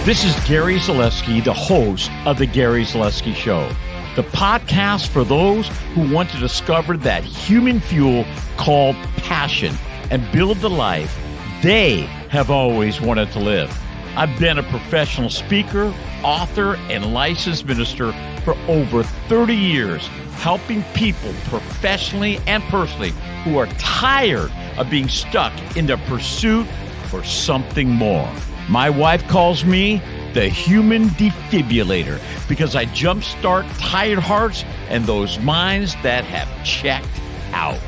This is Gary Zaleski, the host of The Gary Zaleski Show, the podcast for those who want to discover that human fuel called passion and build the life they have always wanted to live. I've been a professional speaker, author, and licensed minister for over 30 years, helping people professionally and personally who are tired of being stuck in the pursuit for something more. My wife calls me the human defibrillator because I jumpstart tired hearts and those minds that have checked out.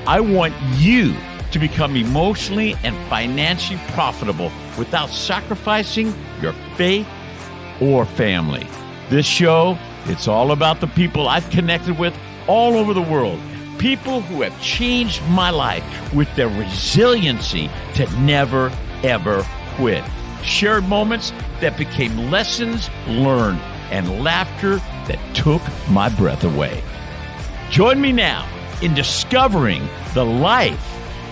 I want you to become emotionally and financially profitable without sacrificing your faith or family. This show, it's all about the people I've connected with all over the world. People who have changed my life with their resiliency to never, ever quit. Shared moments that became lessons learned and laughter that took my breath away. Join me now in discovering the life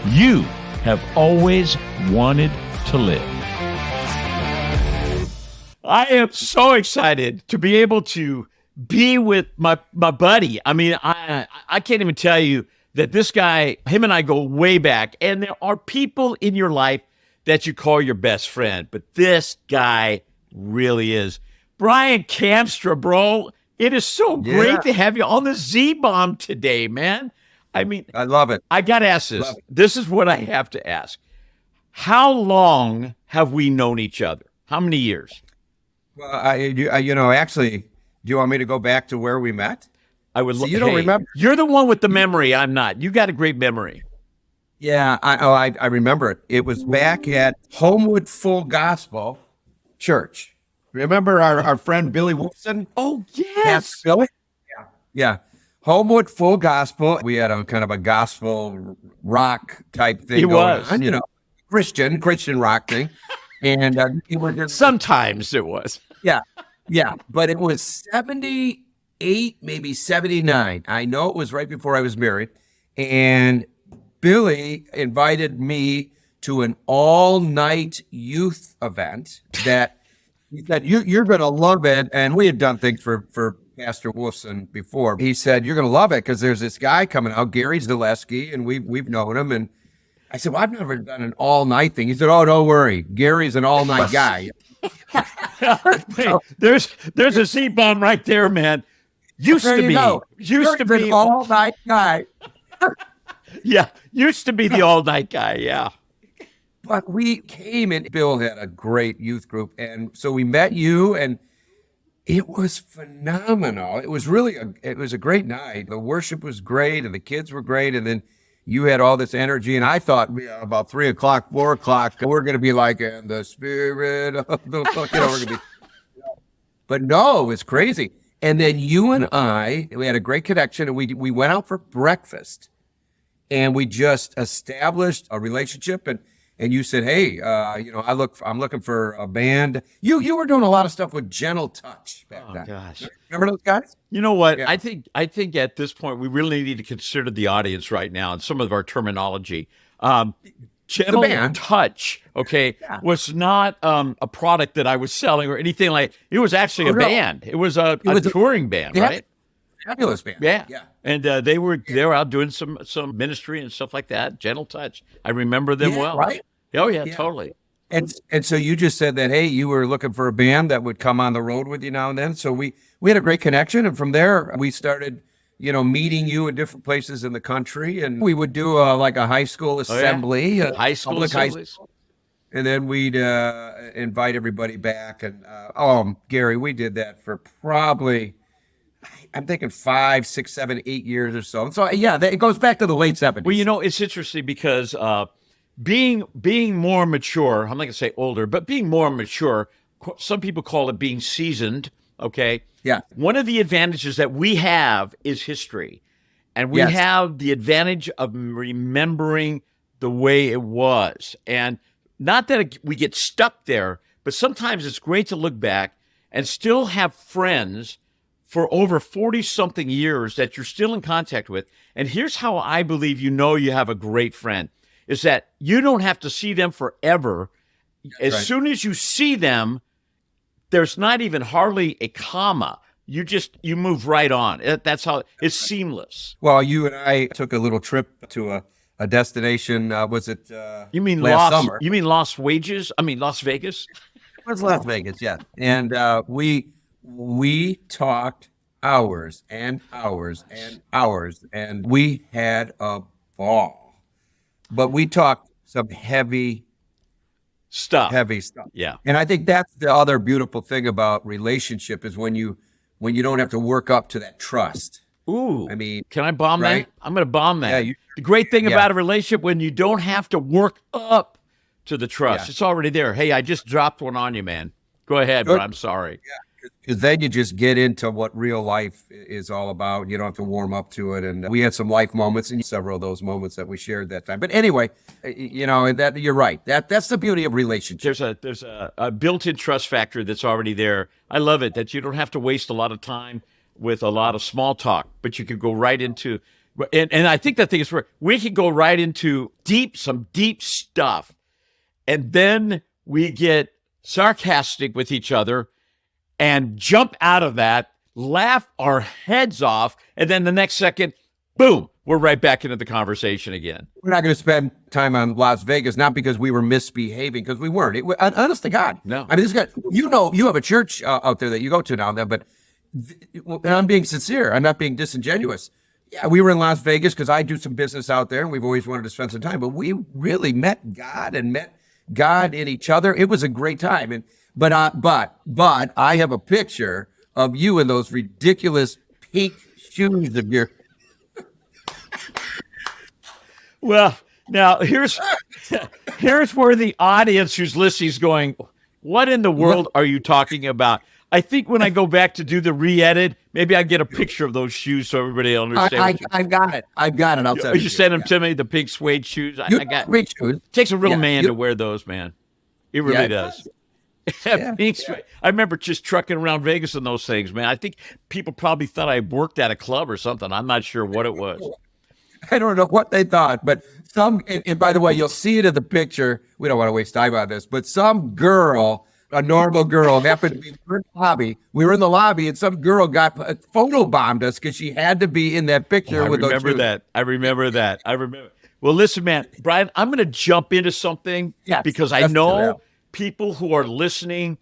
you have always wanted to live. I am so excited to be able to be with my buddy. I mean, I can't even tell you that this guy, him and I go way back, and there are people in your life that you call your best friend, but this guy really is. Brian Kamstra, bro, it is so great to have you on the Z-Bomb today, man. I mean, I love it. I got to ask this. This is what I have to ask. How long have we known each other? How many years? Well, actually, do you want me to go back to where we met? I would. So you don't remember? You're the one with the memory. I'm not. You got a great memory. Yeah, I remember it. It was back at Homewood Full Gospel Church. Remember our friend Billy Wilson? Oh, yes. Yes, Billy? Yeah. Homewood Full Gospel. We had a kind of a gospel rock type thing going on, Christian rock thing. And it was just, sometimes it was. Yeah. But it was 78, maybe 79. I know it was right before I was married. And Billy invited me to an all-night youth event that he said, you're going to love it. And we had done things for Pastor Wilson before. He said, you're going to love it because there's this guy coming out, Gary Zaleski, and we've known him. And I said, well, I've never done an all-night thing. He said, oh, don't worry. Gary's an all-night guy. Hey, there's a Z-Bomb right there, man. Used to be an all-night guy. Yeah, used to be the all-night guy, yeah. But we came and Bill had a great youth group. And so we met you and it was phenomenal. It was really it was a great night. The worship was great and the kids were great. And then you had all this energy. And I thought about 3 o'clock, 4 o'clock, we're going to be like, in the spirit of the we're going to be. But no, it was crazy. And then you and we had a great connection and we went out for breakfast. And we just established a relationship, and you said, "Hey, I'm looking for a band." You were doing a lot of stuff with Gentle Touch back then. Oh gosh, remember those guys? You know what? Yeah. I think at this point we really need to consider the audience right now and some of our terminology. Gentle Touch, was not a product that I was selling or anything like. It was actually a band. It was a touring band, right? Fabulous band. Yeah. And they were out doing some ministry and stuff like that. Gentle Touch. I remember them well. Right? Oh yeah, totally. And so you just said that, hey, you were looking for a band that would come on the road with you now and then. So we had a great connection, and from there we started, meeting you in different places in the country, and we would do like a high school assembly, high school assemblies. And then we'd invite everybody back, and Gary, we did that for probably. I'm thinking 5, 6, 7, 8 years or so. So it goes back to the late 70s. Well, it's interesting because being more mature, I'm not gonna say older, but being more mature, some people call it being seasoned. Okay. Yeah. One of the advantages that we have is history, and we have the advantage of remembering the way it was, and not that we get stuck there, but sometimes it's great to look back and still have friends for over 40-something years that you're still in contact with. And here's how I believe you have a great friend, is that you don't have to see them forever. As soon as you see them, there's not even hardly a comma. You move right on. That's how it's seamless. Well, you and I took a little trip to a destination. Was it You mean last lost? summer? You mean Las Wages? I mean Las Vegas. It was Las Vegas, yeah. And we talked hours and hours and hours, and we had a ball. But we talked some heavy Stuff. stuff. Yeah. And I think that's the other beautiful thing about relationship is when you don't have to work up to that trust. Ooh. I mean, can I bomb right? that? I'm going to bomb that. Yeah, the great thing yeah. about a relationship when you don't have to work up to the trust, Yeah. it's already there. Hey, I just dropped one on you, man. Go ahead, Good. but I'm sorry. Because then you just get into what real life is all about. You don't have to warm up to it. And we had some life moments and several of those moments that we shared that time. But anyway, that you're right. That's the beauty of relationships. There's a built-in trust factor that's already there. I love it that you don't have to waste a lot of time with a lot of small talk, but you can go right into, and I think that thing is where we can go right into some deep stuff. And then we get sarcastic with each other and jump out of that, laugh our heads off, and then the next second, boom, we're right back into the conversation again. We're not going to spend time on Las Vegas, not because we were misbehaving, because we weren't. Honest to God. No. I mean, this guy, you have a church out there that you go to now, but and I'm being sincere. I'm not being disingenuous. Yeah, we were in Las Vegas because I do some business out there, and we've always wanted to spend some time, but we really met God and met God in each other. It was a great time. But I have a picture of you in those ridiculous pink shoes of your. Well, now here's where the audience who's listening is going, what in the world are you talking about? I think when I go back to do the re-edit, maybe I get a picture of those shoes so everybody will understand. I've got it. I'll send it. You send them to me, the pink suede shoes. I got pink shoes. It takes a real man to wear those, man. It really does. Pink suede. I remember just trucking around Vegas in those things, man. I think people probably thought I worked at a club or something. I'm not sure what it was. I don't know what they thought, but and by the way, you'll see it in the picture. We don't want to waste time on this, but some girl, a normal girl, happened to be in the lobby. We were in the lobby, and some girl got photobombed us because she had to be in that picture. I remember that. Well, listen, man, Brian, I'm going to jump into something because I know people who are listening.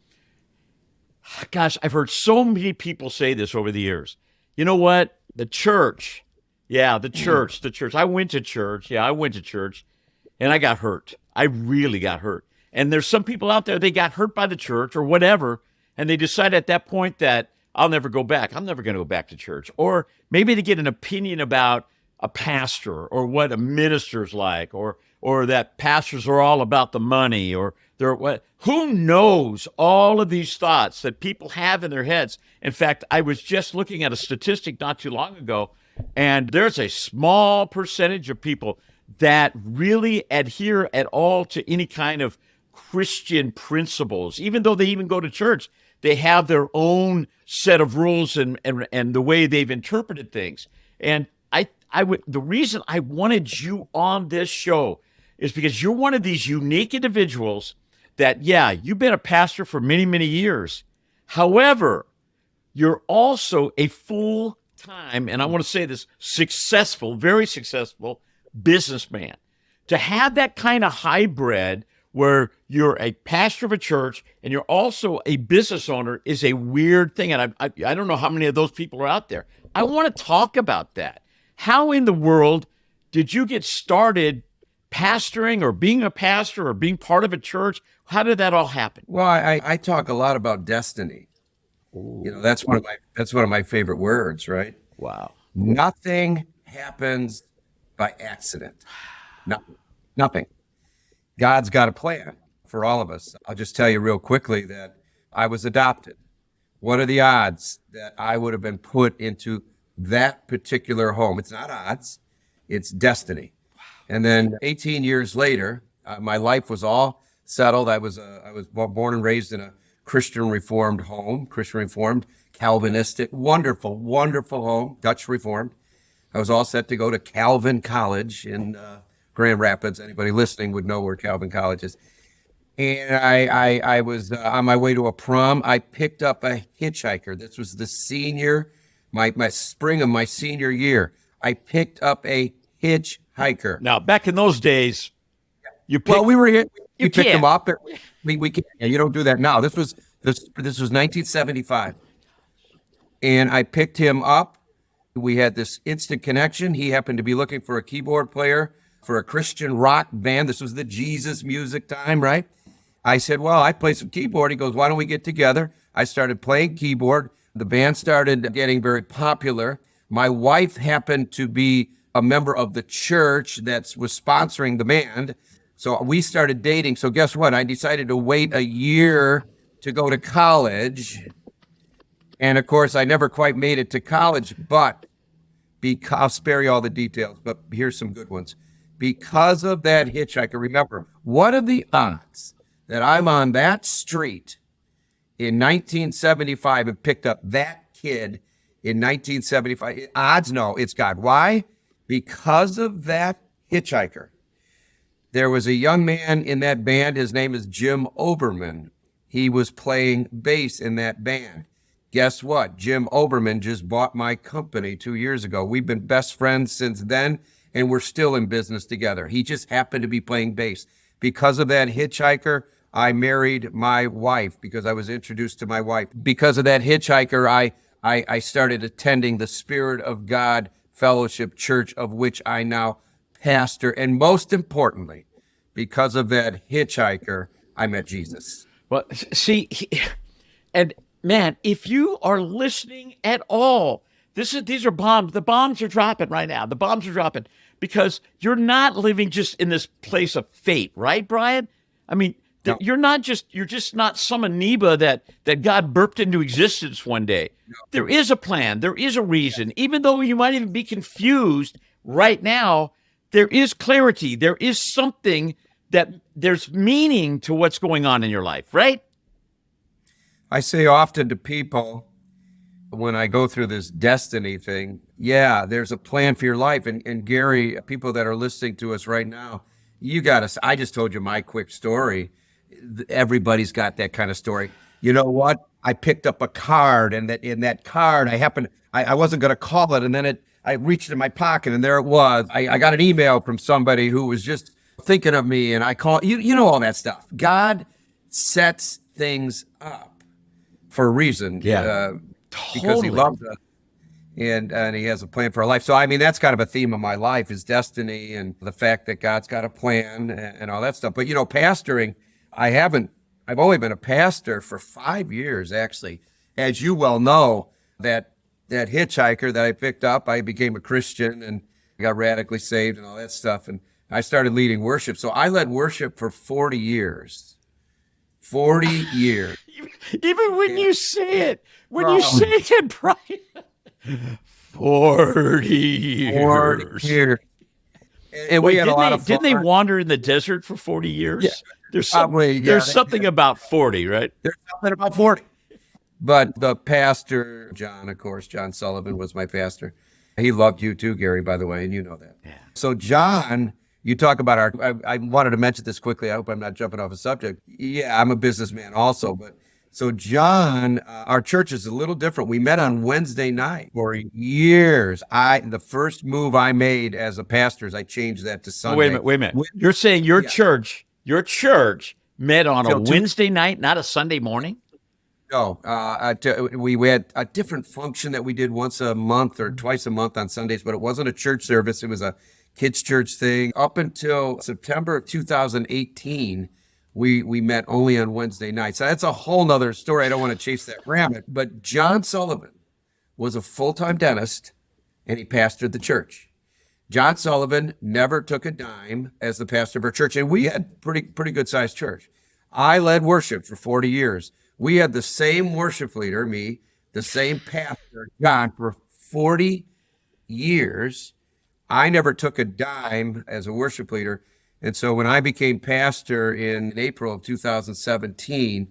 Gosh, I've heard so many people say this over the years. You know what? The church. Yeah, the church. I went to church. And I got hurt. I really got hurt. And there's some people out there, they got hurt by the church or whatever, and they decide at that point that I'll never go back. I'm never going to go back to church. Or maybe they get an opinion about a pastor or what a minister's like, or that pastors are all about the money, or they're what. Who knows all of these thoughts that people have in their heads? In fact, I was just looking at a statistic not too long ago, and there's a small percentage of people that really adhere at all to any kind of Christian principles. Even though they even go to church, they have their own set of rules and the way they've interpreted things. And the reason I wanted you on this show is because you're one of these unique individuals that, you've been a pastor for many, many years. However, you're also a full-time, and I want to say this, successful, very successful businessman. To have that kind of hybrid where you're a pastor of a church and you're also a business owner is a weird thing. And I don't know how many of those people are out there. I want to talk about that. How in the world did you get started pastoring or being a pastor or being part of a church? How did that all happen? Well, I talk a lot about destiny. Ooh. That's one of my favorite words, right? Wow. Nothing happens by accident. Nothing. God's got a plan for all of us. I'll just tell you real quickly that I was adopted. What are the odds that I would have been put into that particular home? It's not odds, it's destiny. And then 18 years later, my life was all settled. I was born and raised in a Christian Reformed home, Christian Reformed, Calvinistic, wonderful, wonderful home, Dutch Reformed. I was all set to go to Calvin College in Grand Rapids. Anybody listening would know where Calvin College is. And I was on my way to a prom. I picked up a hitchhiker. This was the my spring of my senior year. I picked up a hitchhiker. Now, back in those days, Well, we were here. You We picked can't. him up. We can't. Yeah, you don't do that now. This was 1975, and I picked him up. We had this instant connection. He happened to be looking for a keyboard player for a Christian rock band. This was the Jesus music time, right? I said, well, I play some keyboard. He goes, why don't we get together? I started playing keyboard. The band started getting very popular. My wife happened to be a member of the church that was sponsoring the band. So we started dating. So guess what? I decided to wait a year to go to college. And of course, I never quite made it to college, but I'll spare you all the details, but here's some good ones. Because of that hitchhiker, remember, what are the odds that I'm on that street in 1975 and picked up that kid in 1975? Odds? No, it's God. Why? Because of that hitchhiker. There was a young man in that band. His name is Jim Oberman. He was playing bass in that band. Guess what? Jim Oberman just bought my company 2 years ago. We've been best friends since then, and we're still in business together. He just happened to be playing bass. Because of that hitchhiker, I married my wife because I was introduced to my wife. Because of that hitchhiker, I started attending the Spirit of God Fellowship Church, of which I now pastor. And most importantly, because of that hitchhiker, I met Jesus. Well, see, and man, if you are listening at all, these are bombs. The bombs are dropping right now. The bombs are dropping because you're not living just in this place of fate, right, Brian? I mean, No. you're just not some amoeba that God burped into existence one day. No. There is a plan. There is a reason. Even though you might even be confused right now, there is clarity. There is something that there's meaning to what's going on in your life, right? I say often to people when I go through this destiny thing, yeah, there's a plan for your life. And Gary, people that are listening to us right now, I just told you my quick story. Everybody's got that kind of story. You know what? I picked up a card, and in that card, I wasn't going to call it. And then I reached in my pocket, and there it was. I got an email from somebody who was just thinking of me, and I call you know all that stuff. God sets things up for a reason. Because he loves us and he has a plan for our life. So, I mean, that's kind of a theme of my life is destiny and the fact that God's got a plan and all that stuff. But, pastoring, I've only been a pastor for 5 years, actually. As you well know, that hitchhiker that I picked up, I became a Christian and got radically saved and all that stuff. And I started leading worship. So I led worship for 40 years. 40 years. Even when you say it, Brian, 40 years. 40 years. And we had a lot of fun. Didn't they wander in the desert for 40 years? Yeah. There's something about 40, right? There's something about 40. But the pastor, John Sullivan was my pastor. He loved you too, Gary, by the way, and you know that. Yeah. So John, you talk about I wanted to mention this quickly. I hope I'm not jumping off a subject. Yeah, I'm a businessman also, but so John, our church is a little different. We met on Wednesday night for years. The first move I made as a pastor is I changed that to Sunday. Wait a minute. You're saying your church met on a Wednesday night, not a Sunday morning? No, we had a different function that we did once a month or twice a month on Sundays, but it wasn't a church service. It was a kids' church thing. Up until September of 2018, we met only on Wednesday nights. So that's a whole nother story. I don't want to chase that rabbit. But John Sullivan was a full-time dentist, and he pastored the church. John Sullivan never took a dime as the pastor of our church, and we had pretty good-sized church. I led worship for 40 years. We had the same worship leader, me, the same pastor, John, for 40 years. I never took a dime as a worship leader. And so when I became pastor in April of 2017,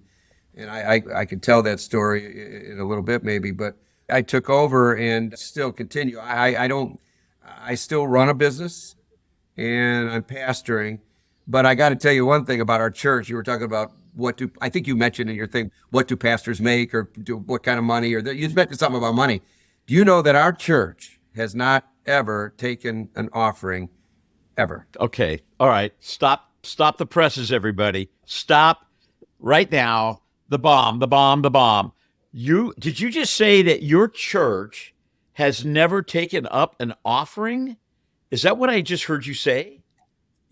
and I could tell that story in a little bit maybe, but I took over and still continue. I still run a business and I'm pastoring, But I got to tell you one thing about our church. You were talking about I think you mentioned in your thing, what do pastors make or do what kind of money, or you mentioned something about money. Do you know that our church has not ever taken an offering ever? Okay. All right. Stop the presses, everybody. Stop right now. The bomb. Did you just say that your church has never taken up an offering? Is that what I just heard you say?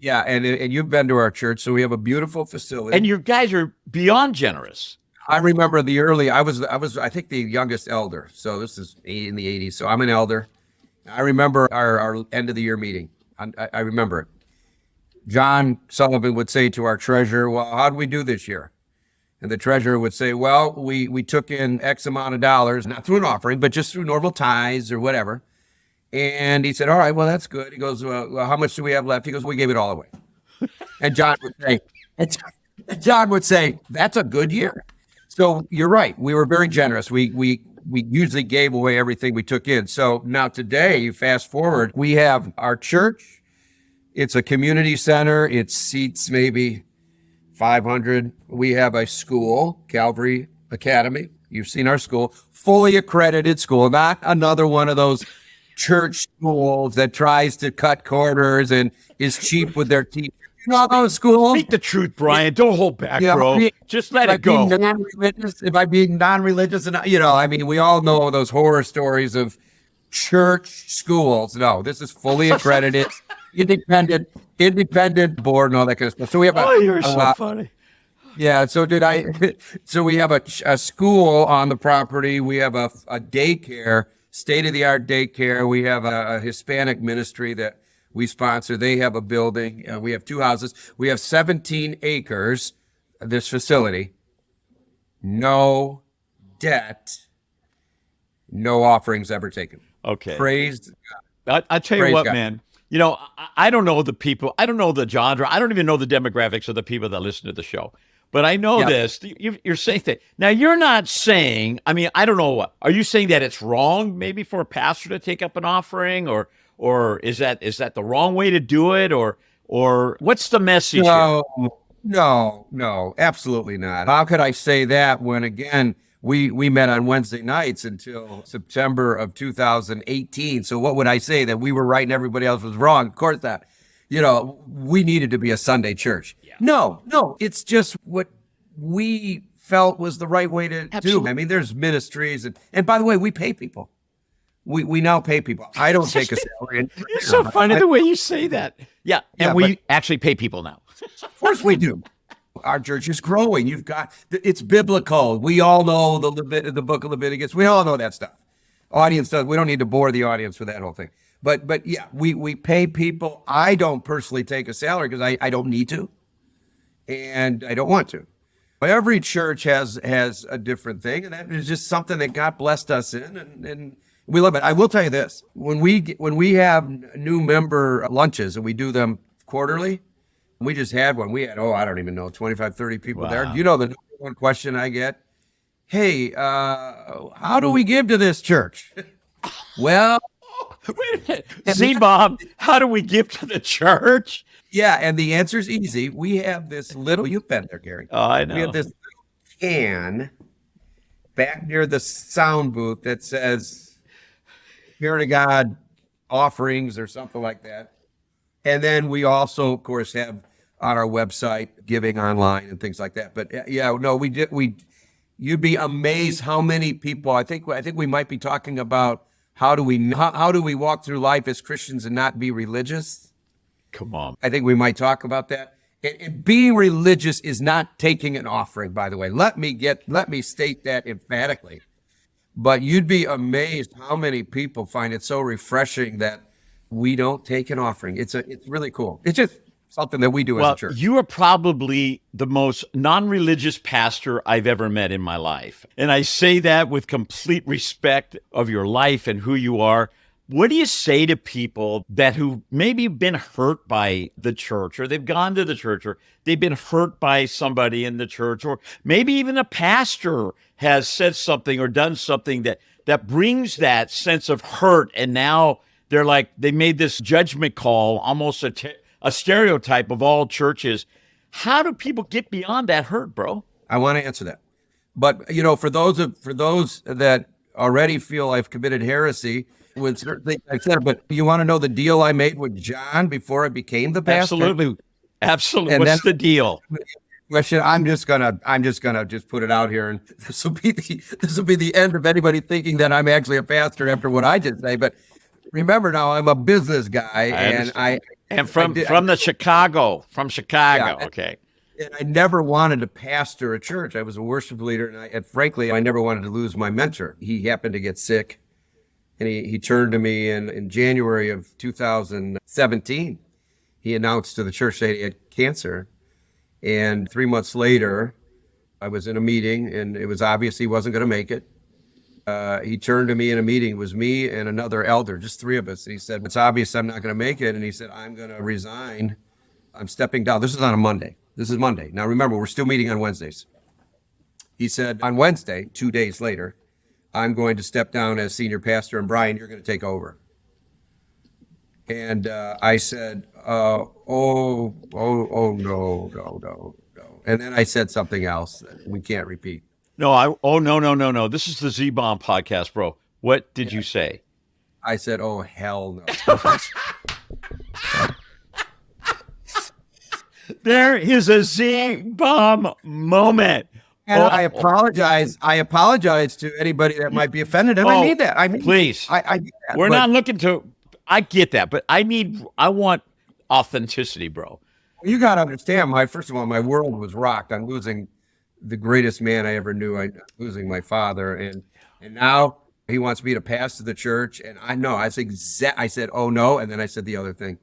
Yeah, and you've been to our church, so we have a beautiful facility. And you guys are beyond generous. I remember I was I think the youngest elder. So this is in the 80s. So I'm an elder. I remember our end of the year meeting. I remember it. John Sullivan would say to our treasurer, well, how did we do this year? And the treasurer would say, well, we took in X amount of dollars, not through an offering, but just through normal tithes or whatever. And he said, all right, well, that's good. He goes, well, how much do we have left? He goes, we gave it all away. And John would say, that's a good year. So you're right. We were very generous. We usually gave away everything we took in. So now today, you fast forward, we have our church. It's a community center. It seats maybe 500. We have a school, Calvary Academy. You've seen our school, fully accredited school, not another one of those church schools that tries to cut corners and is cheap with their teachers. You know those schools? Speak the truth, Brian. Don't hold back, bro. Just let it go. If I'm being non-religious, and I mean, we all know those horror stories of church schools. No, this is fully accredited, independent board, and all that kind of stuff. So we have you're so funny. Yeah. So we have a school on the property. We have a daycare, state-of-the-art daycare. We have a Hispanic ministry that we sponsor. They have a building. We have 2 houses. We have 17 acres, this facility. No debt, no offerings ever taken. Okay. Praise God. I tell you what, man. I don't know the people. I don't know the genre. I don't even know the demographics of the people that listen to the show. But I know this. You're saying that. Now, you're not saying, I mean, I don't know what. Are you saying that it's wrong maybe for a pastor to take up an offering, or is that the wrong way to do it, or what's the message here? No, absolutely not. How could I say that when, again, we met on Wednesday nights until September of 2018. So what would I say, that we were right and everybody else was wrong? Of course not. We needed to be a Sunday church. Yeah. No, it's just what we felt was the right way to do. I mean, there's ministries, and by the way, we pay people. We now pay people. I don't take a salary. It's so funny the way you say that. Yeah, and we actually pay people now. Of course we do. Our church is growing. It's biblical. We all know the book of Leviticus. We all know that stuff. Audience does. We don't need to bore the audience with that whole thing. But yeah, we pay people. I don't personally take a salary because I don't need to, and I don't want to. But every church has a different thing, and that is just something that God blessed us in, and we love it. I will tell you this: when we have new member lunches, and we do them quarterly, we just had one. We had, I don't even know, 25, 30 people there. You know, the number one question I get, hey, how do we give to this church? Well, wait a minute. See, Bob, how do we give to the church? Yeah, and the answer is easy. We have this little, you've been there, Gary. Oh, I know. We have this little can back near the sound booth that says, Spirit of God offerings or something like that. And then we also, of course, have on our website giving online and things like that. But you'd be amazed how many people. I think we might be talking about how do we walk through life as Christians and not be religious. Come on. I think we might talk about that. And being religious is not taking an offering, by the way. Let me state that emphatically. But you'd be amazed how many people find it so refreshing that we don't take an offering. It's really cool. It's just something that we do as a church. You are probably the most non-religious pastor I've ever met in my life. And I say that with complete respect of your life and who you are. What do you say to people who maybe been hurt by the church, or they've gone to the church, or they've been hurt by somebody in the church, or maybe even a pastor has said something or done something that brings that sense of hurt, and now they're like, they made this judgment call, almost a a stereotype of all churches. How do people get beyond that hurt, bro? I want to answer that. But, for those that already feel I've committed heresy with certain things I've said, but you want to know the deal I made with John before I became the pastor? Absolutely. What's the deal? Question. I'm just gonna put it out here, and this will be the end of anybody thinking that I'm actually a pastor after what I just say. But remember, now I'm a business guy, from Chicago. Yeah, okay. And I never wanted to pastor a church. I was a worship leader, and frankly, I never wanted to lose my mentor. He happened to get sick, and he turned to me in January of 2017. He announced to the church that he had cancer. And 3 months later, I was in a meeting, and it was obvious he wasn't going to make it. He turned to me in a meeting. It was me and another elder, just three of us. And he said, "It's obvious I'm not going to make it." And he said, "I'm going to resign. I'm stepping down." This is on a Monday. This is Monday. Now, remember, we're still meeting on Wednesdays. He said, on Wednesday, 2 days later, "I'm going to step down as senior pastor, and Brian, you're going to take over." And I said, no. And then I said something else that we can't repeat. No. This is the Z-Bomb podcast, bro. What did you say? I said, "Oh, hell no." There is a Z-Bomb moment. And I apologize. I apologize to anybody that might be offended. And I need that. Please. I need that. We're not looking to... I get that, but I want authenticity, bro. You got to understand, first of all, my world was rocked. I'm losing the greatest man I ever knew. I'm losing my father. And now he wants me to pastor the church. And I know, I said, "Oh no." And then I said the other thing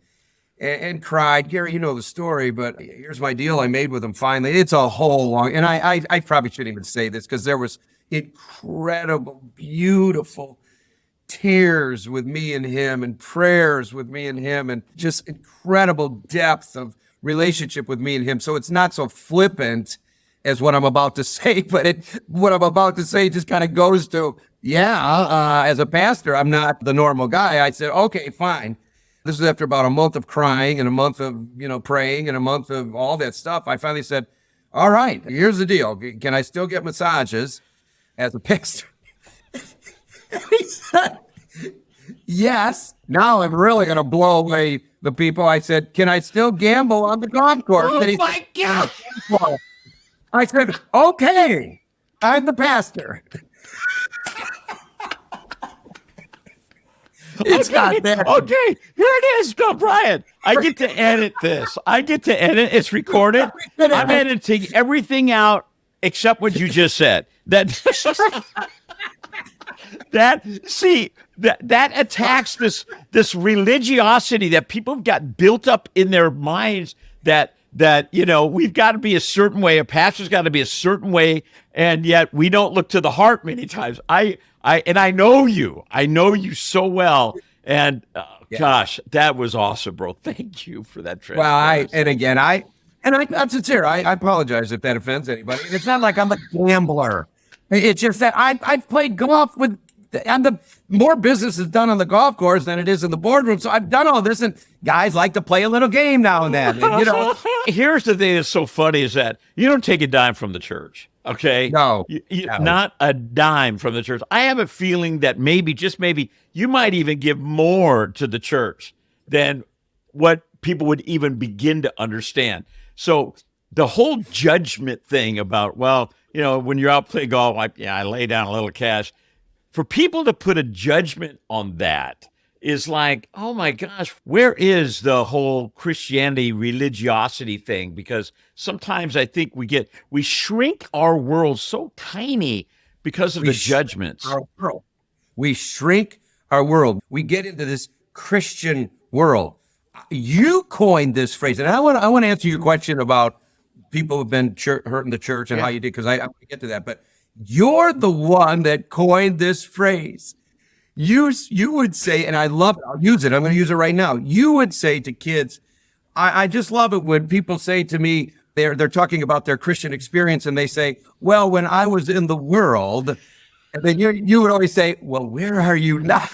and cried. Gary, you know the story, but here's my deal I made with him finally. It's a whole long, and I probably shouldn't even say this because there was incredible, beautiful tears with me and him, and prayers with me and him, and just incredible depth of relationship with me and him. So it's not so flippant as what I'm about to say, but what I'm about to say just kind of goes to, as a pastor, I'm not the normal guy. I said, "Okay, fine." This is after about a month of crying and a month of, praying and a month of all that stuff. I finally said, "All right, here's the deal. Can I still get massages as a pastor?" He said, "Yes." Now I'm really going to blow away the people. I said, "Can I still gamble on the golf course?" Oh, my God. I said, "Okay, I'm the pastor." It's got that. Okay, here it is. No, Brian, I get to edit this. It's recorded. I'm editing everything out except what you just said. That attacks this religiosity that people have got built up in their minds that we've got to be a certain way, a pastor's got to be a certain way, and yet we don't look to the heart many times. I know you so well, and gosh, that was awesome, bro. Thank you for that transparency. I'm sincere. I apologize if that offends anybody. It's not like I'm a gambler. It's just that I've played golf and the more business is done on the golf course than it is in the boardroom. So I've done all this, and guys like to play a little game now and then. And, here's the thing that's so funny is that you don't take a dime from the church. Okay. No. Not a dime from the church. I have a feeling that just maybe, you might even give more to the church than what people would even begin to understand. So the whole judgment thing about, when you're out playing golf, I lay down a little cash. For people to put a judgment on that is like, oh my gosh, where is the whole Christianity religiosity thing? Because sometimes I think we shrink our world so tiny because of the judgments. We shrink our world. We get into this Christian world. You coined this phrase, and I want to answer your question about people who've been hurting the church and how you did, because I want to get to that. But you're the one that coined this phrase. You would say, and I love it, I'll use it, I'm going to use it right now. You would say to kids, I just love it when people say to me, they're talking about their Christian experience, and they say, "Well, when I was in the world," and then you would always say, "Well, where are you now?"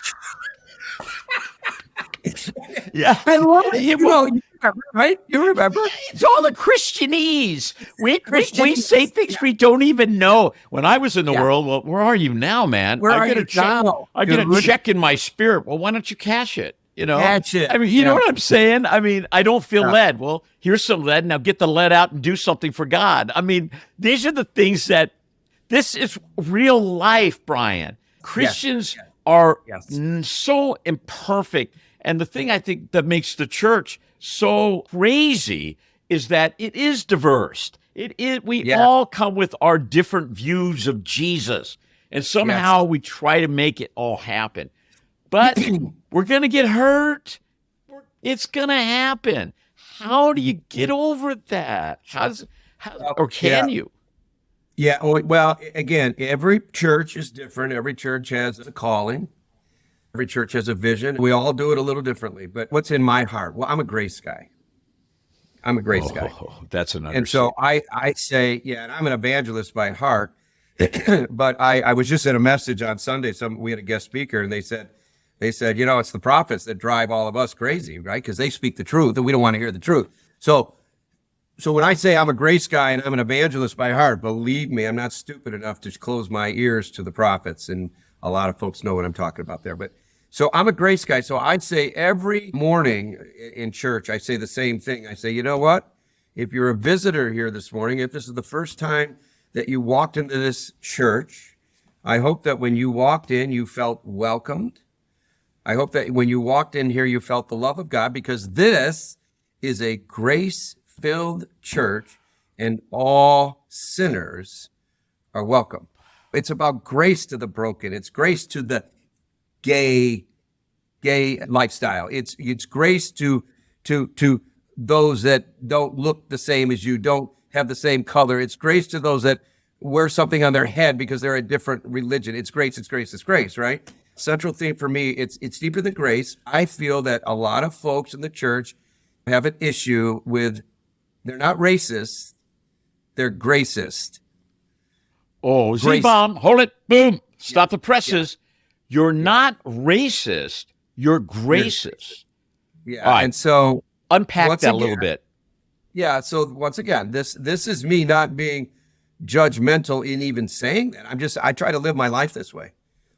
Yeah. I love it. remember, right? You remember? It's all the Christianese. We Christianese, say things we don't even know. When I was in the Yeah. world, well, where are you now, man? Where I are get you a check. now, I get a dude? check in my spirit. Well, why don't you cash it? Catch it. I mean, you know Yeah. what I'm saying? I mean, I don't feel Yeah. lead. Well, here's some lead. Now get the lead out and do something for God. I mean, these are the things that this is real life, Brian. Christians Yes. are Yes. so imperfect. And the thing I think that makes the church so crazy is that it is diverse. We Yeah. all come with our different views of Jesus. And somehow we try to make it all happen. But we're going to get hurt. It's going to happen. How do you get over that? Or can you? Yeah. Well, again, every church is different. Every church has a calling. Every church has a vision. We all do it a little differently. But what's in my heart? Well, I'm a grace guy. I'm a grace guy. That's an And so I say, yeah, and I'm an evangelist by heart. But I was just in a message on Sunday. We had a guest speaker, and they said, it's the prophets that drive all of us crazy, right? Because they speak the truth, and we don't want to hear the truth. So when I say I'm a grace guy and I'm an evangelist by heart, believe me, I'm not stupid enough to close my ears to the prophets. And a lot of folks know what I'm talking about there. But so I'm a grace guy. So I'd say every morning in church, I say the same thing. I say, you know what? If you're a visitor here this morning, if this is the first time that you walked into this church, I hope that when you walked in, you felt welcomed. I hope that when you walked in here, you felt the love of God, because this is a grace-filled church and all sinners are welcome. It's about grace to the broken. It's grace to the gay lifestyle. It's grace to those that don't look the same as you, don't have the same color. It's grace to those that wear something on their head because they're a different religion. It's grace, right? Central theme for me, it's deeper than grace. I feel that a lot of folks in the church have an issue with, they're not racist, they're gracist. Oh, Z-bomb, hold it, boom, stop the presses. You're not racist, you're gracist. Yeah, all right. And so unpack that a little bit. Yeah, so once again, this is me not being judgmental in even saying that. I try to live my life this way.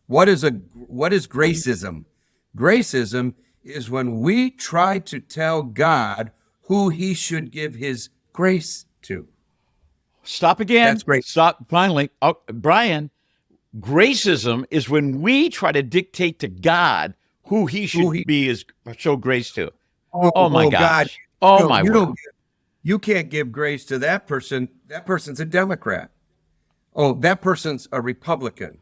What is gracism? Gracism is when we try to tell God who he should give his grace to. Stop again. That's great. Stop finally. Oh, Brian, gracism is when we try to dictate to God who he should show grace to. Oh my gosh. God. Oh my word. You can't give grace to that person. That person's a Democrat. Oh, that person's a Republican.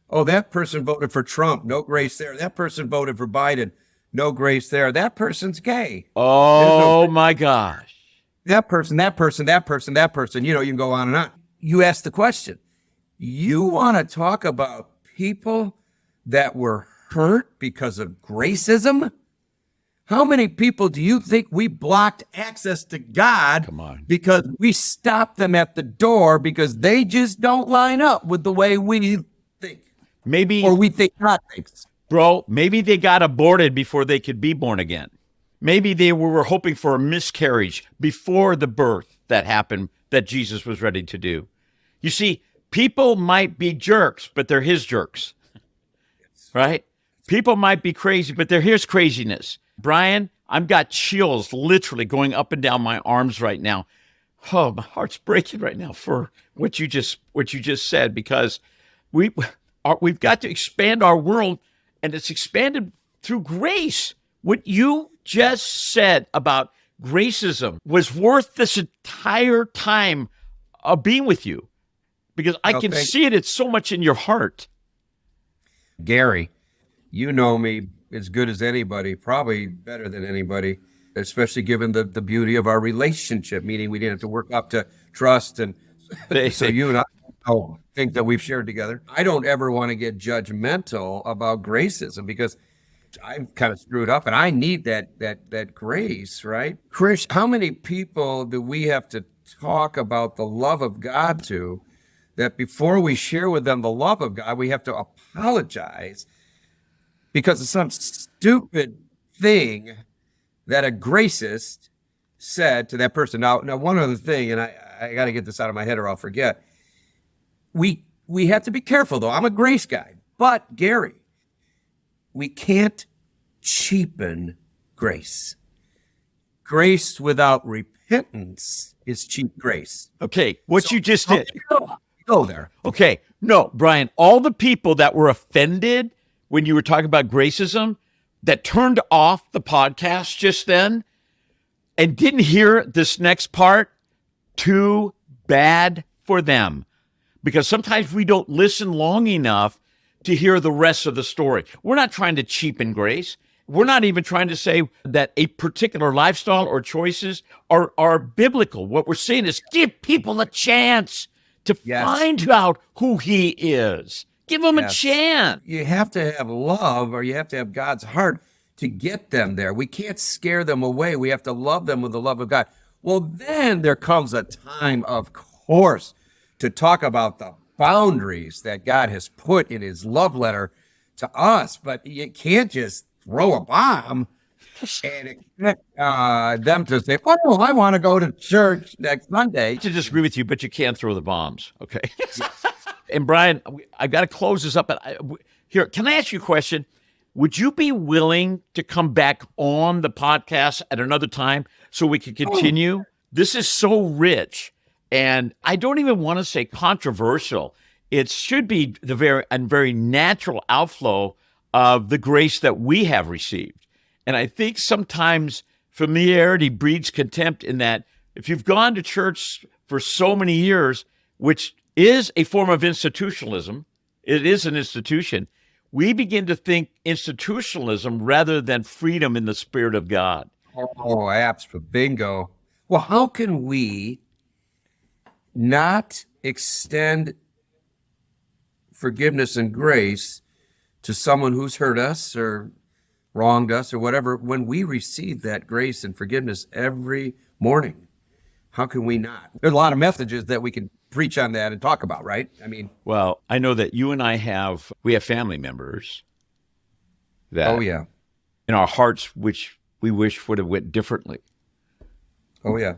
Oh, that person voted for Trump. No grace there. That person voted for Biden. No grace there. That person's gay. Oh my gosh. That person. You can go on and on. You ask the question. You want to talk about people that were hurt because of gracism? How many people do you think we blocked access to God because we stopped them at the door because they just don't line up with the way we think? Maybe, or we think God thinks. Bro, maybe they got aborted before they could be born again. Maybe they were hoping for a miscarriage before the birth that happened that Jesus was ready to do. You see, people might be jerks, but they're his jerks, right? People might be crazy, but they're his craziness. Brian, I've got chills literally going up and down my arms right now. Oh, my heart's breaking right now for what you just said, because we've got to expand our world, and it's expanded through grace. What you just said about gracism was worth this entire time of being with you, because I can see it. It's so much in your heart. Gary, you know me as good as anybody, probably better than anybody, especially given the beauty of our relationship, meaning we didn't have to work up to trust. And so you and I think that we've shared together. I don't ever want to get judgmental about gracism, because I'm kind of screwed up and I need that grace, right? Chris, how many people do we have to talk about the love of God to, that before we share with them the love of God, we have to apologize because of some stupid thing that a gracist said to that person. Now one other thing, and I got to get this out of my head or I'll forget. We have to be careful, though. I'm a grace guy. But, Gary, we can't cheapen grace. Grace without repentance is cheap grace. Okay, what you just did. Go there. Okay, no, Brian, all the people that were offended when you were talking about gracism that turned off the podcast just then and didn't hear this next part, too bad for them. Because sometimes we don't listen long enough to hear the rest of the story. We're not trying to cheapen grace. We're not even trying to say that a particular lifestyle or choices are biblical. What we're saying is give people a chance to find out who he is. Give them a chance. You have to have love, or you have to have God's heart to get them there. We can't scare them away. We have to love them with the love of God. Well, then there comes a time, of course, to talk about the boundaries that God has put in his love letter to us. But you can't just throw a bomb and expect them to say, oh, I want to go to church next Sunday. I disagree with you, but you can't throw the bombs, okay? And Brian, I've got to close this up. Here, can I ask you a question? Would you be willing to come back on the podcast at another time so we can continue? This is so rich. And I don't even want to say controversial. It should be the very natural outflow of the grace that we have received. And I think sometimes familiarity breeds contempt, in that if you've gone to church for so many years, which is a form of institutionalism, it is an institution, we begin to think institutionalism rather than freedom in the Spirit of God. Oh, absolutely. Bingo. Well, how can we not extend forgiveness and grace to someone who's hurt us or wronged us or whatever when we receive that grace and forgiveness every morning? How can we not? There's a lot of messages that we can preach on that and talk about, right? I mean, well, I know that you and I have family members that in our hearts, which we wish would have went differently. Oh, yeah.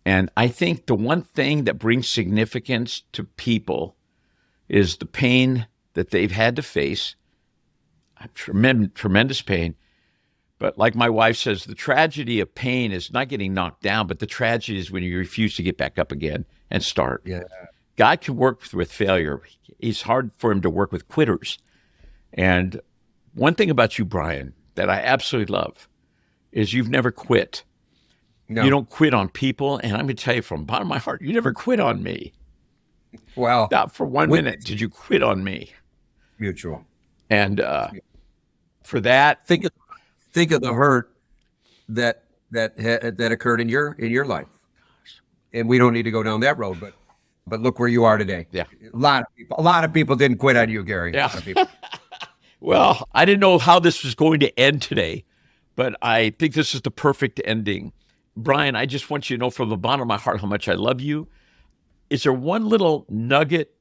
And I think the one thing that brings significance to people is the pain that they've had to face, tremendous pain. But like my wife says, the tragedy of pain is not getting knocked down, but the tragedy is when you refuse to get back up again and start. Yeah. God can work with failure. It's hard for him to work with quitters. And one thing about you, Brian, that I absolutely love is you've never quit. No. You don't quit on people. And I'm going to tell you from the bottom of my heart, you never quit on me. Well, not for 1 minute did you quit on me. Mutual. And for that, think of the hurt that occurred in your life. And we don't need to go down that road, but look where you are today. Yeah. A lot of people didn't quit on you, Gary. Yeah. A lot of people. Well, I didn't know how this was going to end today, but I think this is the perfect ending. Brian, I just want you to know from the bottom of my heart how much I love you. Is there one little nugget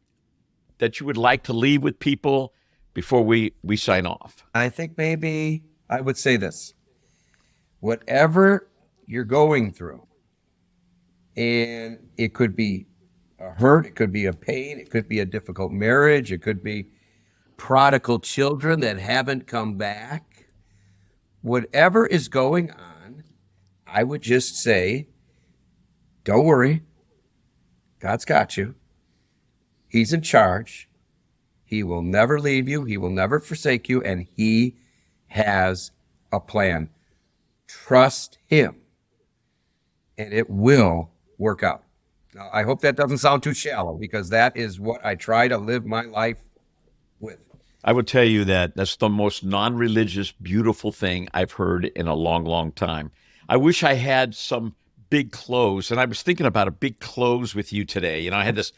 that you would like to leave with people before we sign off? I think maybe I would say this. Whatever you're going through, and it could be a hurt, it could be a pain, it could be a difficult marriage, it could be prodigal children that haven't come back. Whatever is going on, I would just say, don't worry. God's got you. He's in charge. He will never leave you. He will never forsake you. And he has a plan. Trust him. And it will work out. Now, I hope that doesn't sound too shallow, because that is what I try to live my life with. I would tell you that that's the most non-religious, beautiful thing I've heard in a long, long time. I wish I had some big close, and I was thinking about a big close with you today. You know, I had this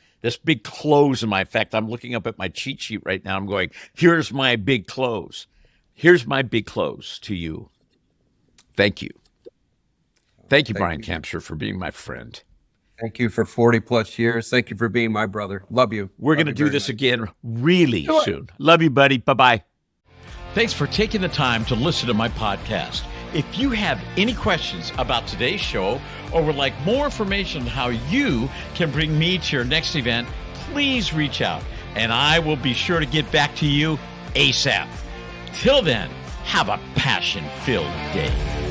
big close in my fact. I'm looking up at my cheat sheet right now. I'm going, here's my big close. Here's my big close to you. Thank you. Thank you, Brian Kamstra, for being my friend. Thank you for 40 plus years. Thank you for being my brother. Love you. We're going to do this again really soon. Love you, buddy. Bye-bye. Thanks for taking the time to listen to my podcast. If you have any questions about today's show or would like more information on how you can bring me to your next event, please reach out and I will be sure to get back to you ASAP. Till then, have a passion-filled day.